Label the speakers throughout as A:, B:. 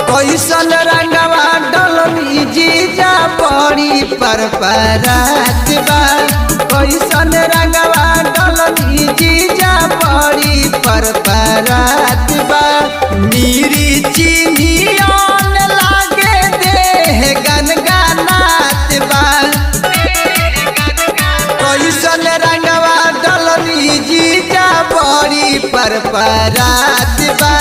A: कैसन रंगवा डलनी जीजा पड़ी पर परात बा। कैसन रंगवा डलनी जीजा पड़ी पर परात बा। नीरी चिनियन लागे देह गनगनात बा। कैसन रंगवा डलनी जीजा पड़ी पर परात बा।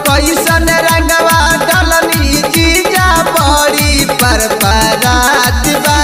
A: कैसन रंगवा डलनी जीजा पड़ी पर परात बा।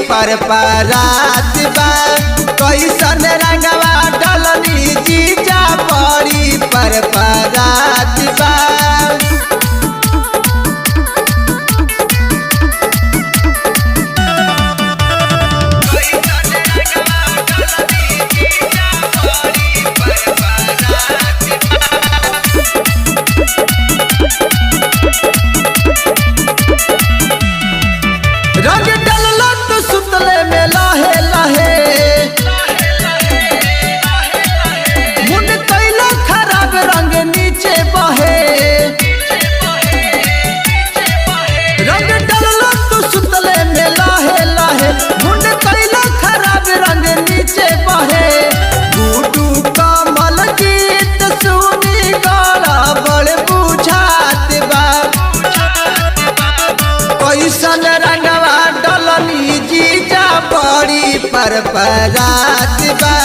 A: पर परात बा। कैसन रंगवा डलनी जीजा पड़ी पर परात बा। रंग डलला तो सुतले में लहे लहे मुंड कैला खराब रंग नीचे बहे। रंग डलला तो सुतले में लहे लहे मुंड कैला खराब रंग नीचे बहे। गुडू कमल गीत सुनी गला बड़ बुझात बा। कैसन रंगवा डलनी जीजा पड़ी पर परात बा।